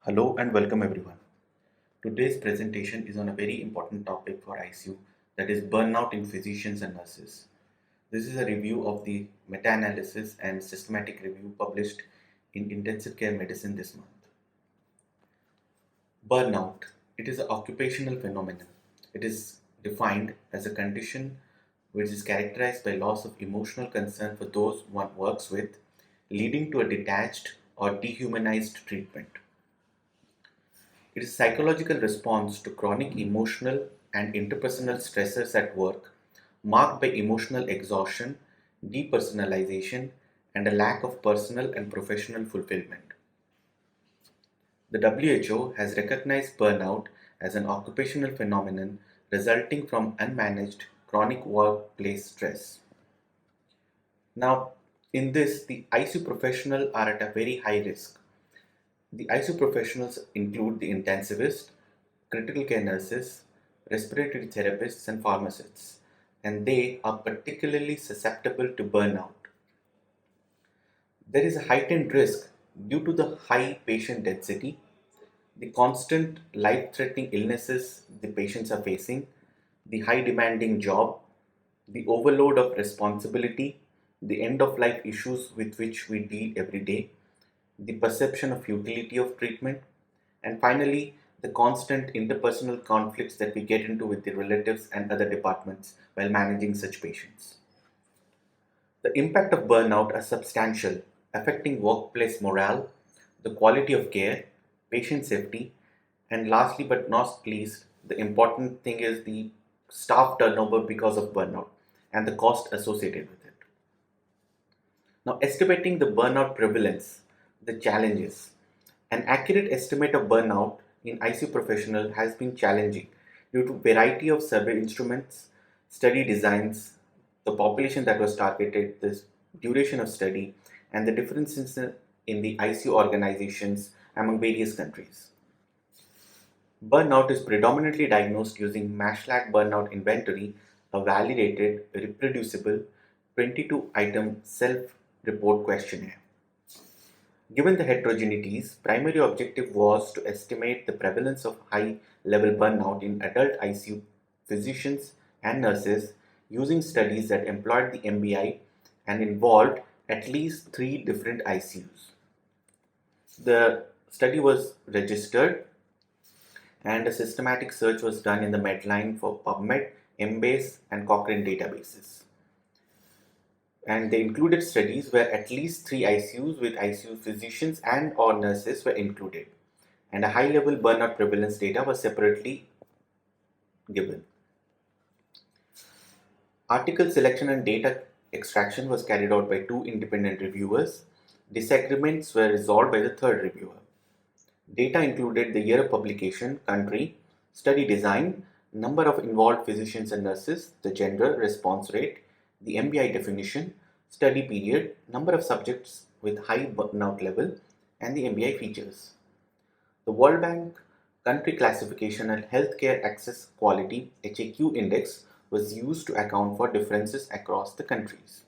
Hello and welcome everyone. Today's presentation is on a very important topic for ICU, that is burnout in physicians and nurses. This is a review of the meta-analysis and systematic review published in Intensive Care Medicine this month. Burnout. It is an occupational phenomenon. It is defined as a condition which is characterized by loss of emotional concern for those one works with, leading to a detached or dehumanized treatment. It is a psychological response to chronic emotional and interpersonal stressors at work, marked by emotional exhaustion, depersonalization, and a lack of personal and professional fulfillment. The WHO has recognized burnout as an occupational phenomenon resulting from unmanaged chronic workplace stress. Now, in this, the ICU professionals are at a very high risk. The ICU professionals include the intensivist, critical care nurses, respiratory therapists, and pharmacists, and they are particularly susceptible to burnout. There is a heightened risk due to the high patient density, the constant life threatening illnesses the patients are facing, the high demanding job, the overload of responsibility, the end of life issues with which we deal every day, the perception of futility of treatment, and finally, the constant interpersonal conflicts that we get into with the relatives and other departments while managing such patients. The impact of burnout are substantial, affecting workplace morale, the quality of care, patient safety, and lastly but not least, the important thing is the staff turnover because of burnout and the cost associated with it. Now, estimating the burnout prevalence, the challenges. An accurate estimate of burnout in ICU professional has been challenging due to variety of survey instruments, study designs, the population that was targeted, the duration of study, and the differences in the ICU organizations among various countries. Burnout is predominantly diagnosed using Mashlak Burnout Inventory, a validated, reproducible 22-item self-report questionnaire. Given the heterogeneities, primary objective was to estimate the prevalence of high-level burnout in adult ICU physicians and nurses using studies that employed the MBI and involved at least 3 different ICUs. The study was registered and a systematic search was done in the Medline for PubMed, Embase, and Cochrane databases. And they included studies where at least 3 ICUs with ICU physicians and or nurses were included, and a high-level burnout prevalence data was separately given. Article selection and data extraction was carried out by 2 independent reviewers. Disagreements were resolved by the third reviewer. Data included the year of publication, country, study design, number of involved physicians and nurses, the gender, response rate, the MBI definition, study period, number of subjects with high burnout level, and the MBI features. The World Bank Country Classification and Healthcare Access Quality (HAQ) Index was used to account for differences across the countries.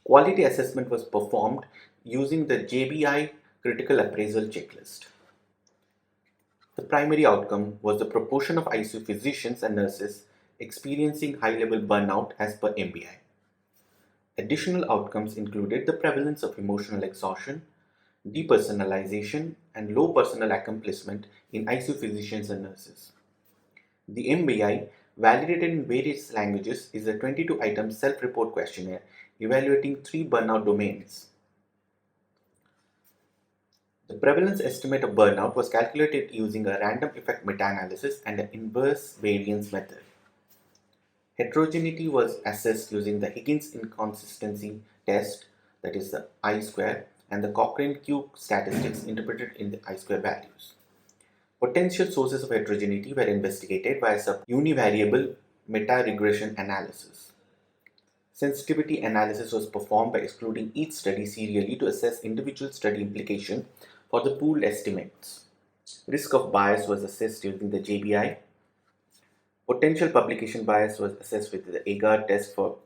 Quality assessment was performed using the JBI Critical Appraisal Checklist. The primary outcome was the proportion of ICU physicians and nurses experiencing high-level burnout as per MBI. Additional outcomes included the prevalence of emotional exhaustion, depersonalization, and low personal accomplishment in ICU physicians and nurses. The MBI, validated in various languages, is a 22-item self-report questionnaire evaluating 3 burnout domains. The prevalence estimate of burnout was calculated using a random effect meta-analysis and an inverse variance method. Heterogeneity was assessed using the Higgins inconsistency test, that is the I-square, and the Cochrane Q statistics interpreted in the I-square values. Potential sources of heterogeneity were investigated by a univariable meta-regression analysis. Sensitivity analysis was performed by excluding each study serially to assess individual study implication for the pooled estimates. Risk of bias was assessed using the JBI. Potential publication bias was assessed with the Agar test for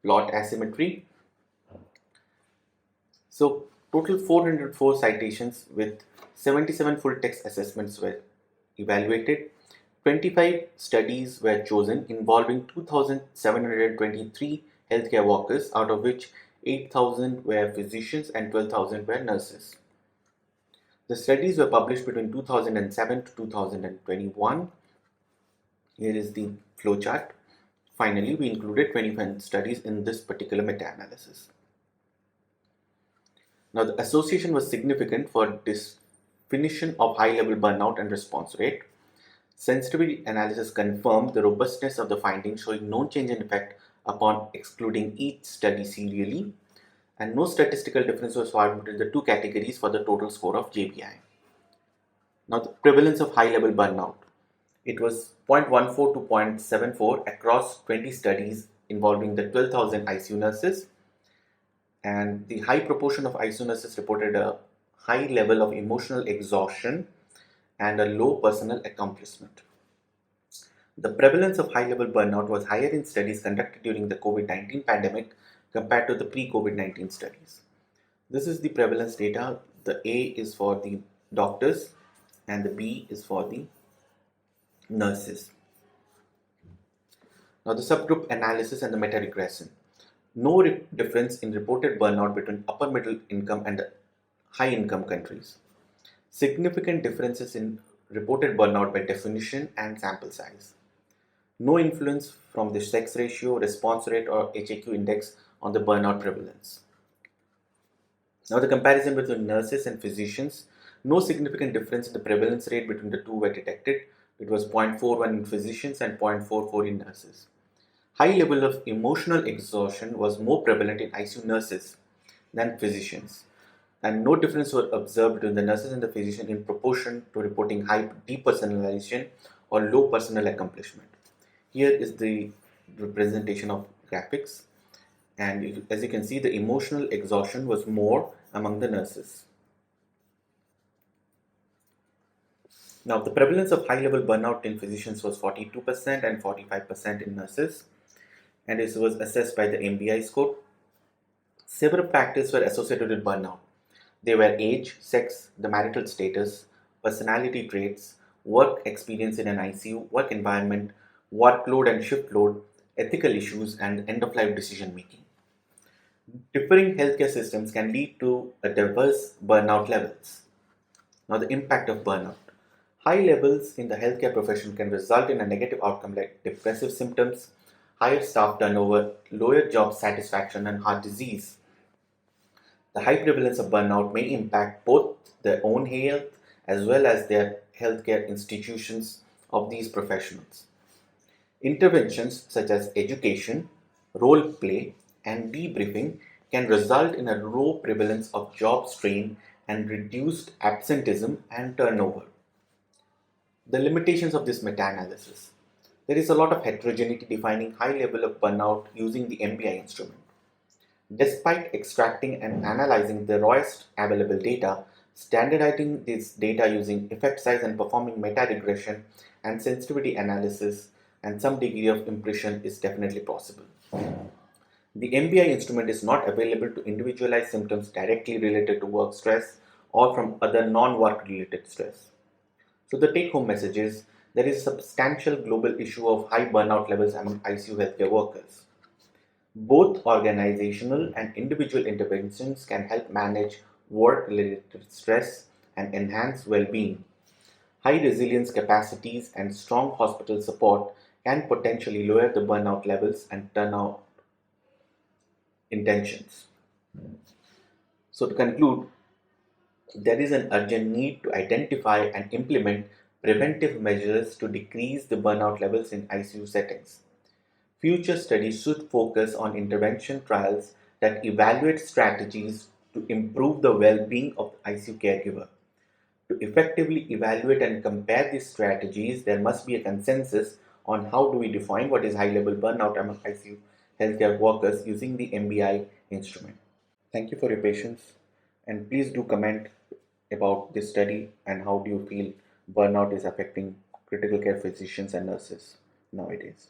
plot asymmetry. So Total 404 citations with 77 full text assessments were evaluated. 25 studies were chosen involving 2,723 healthcare workers, out of which 8,000 were physicians and 12,000 were nurses. The studies were published between 2007 to 2021. Here is the flowchart. Finally, we included 25 studies in this particular meta-analysis. Now, the association was significant for definition of high-level burnout and response rate. Sensitivity analysis confirmed the robustness of the findings, showing no change in effect upon excluding each study serially, and no statistical difference was found between the two categories for the total score of JBI. Now, the prevalence of high-level burnout. It was 0.14 to 0.74 across 20 studies involving the 12,000 ICU nurses, and the high proportion of ICU nurses reported a high level of emotional exhaustion and a low personal accomplishment. The prevalence of high-level burnout was higher in studies conducted during the COVID-19 pandemic compared to the pre-COVID-19 studies. This is the prevalence data. The A is for the doctors and the B is for the nurses. Now, the subgroup analysis and the meta-regression. No difference in reported burnout between upper middle income and high income countries. Significant differences in reported burnout by definition and sample size. No influence from the sex ratio, response rate, or HAQ index on the burnout prevalence. Now, the comparison between nurses and physicians. No significant difference in the prevalence rate between the two were detected. It was 0.41 in physicians and 0.44 in nurses. High level of emotional exhaustion was more prevalent in ICU nurses than physicians, and no difference was observed between the nurses and the physician in proportion to reporting high depersonalization or low personal accomplishment. Here is the representation of graphics, and as you can see, the emotional exhaustion was more among the nurses. Now, the prevalence of high-level burnout in physicians was 42% and 45% in nurses, and this was assessed by the MBI score. Several factors were associated with burnout. They were age, sex, the marital status, personality traits, work experience in an ICU, work environment, workload and shift load, ethical issues, and end-of-life decision making. Differing healthcare systems can lead to a diverse burnout levels. Now, the impact of burnout. High levels in the healthcare profession can result in a negative outcome like depressive symptoms, higher staff turnover, lower job satisfaction, and heart disease. The high prevalence of burnout may impact both their own health as well as their healthcare institutions of these professionals. Interventions such as education, role play, and debriefing can result in a low prevalence of job strain and reduced absenteeism and turnover. The limitations of this meta-analysis. There is a lot of heterogeneity defining high level of burnout using the MBI instrument. Despite extracting and analyzing the rawest available data, standardizing this data using effect size and performing meta-regression and sensitivity analysis and some degree of impression is definitely possible. The MBI instrument is not available to individualize symptoms directly related to work stress or from other non-work related stress. So the take-home message is there is a substantial global issue of high burnout levels among ICU healthcare workers. Both organizational and individual interventions can help manage work-related stress and enhance well-being. High resilience capacities and strong hospital support can potentially lower the burnout levels and turnout intentions. So to conclude, there is an urgent need to identify and implement preventive measures to decrease the burnout levels in ICU settings. Future studies should focus on intervention trials that evaluate strategies to improve the well-being of the ICU caregiver. To effectively evaluate and compare these strategies, there must be a consensus on how do we define what is high-level burnout among ICU healthcare workers using the MBI instrument. Thank you for your patience, and please do comment about this study and how do you feel burnout is affecting critical care physicians and nurses nowadays.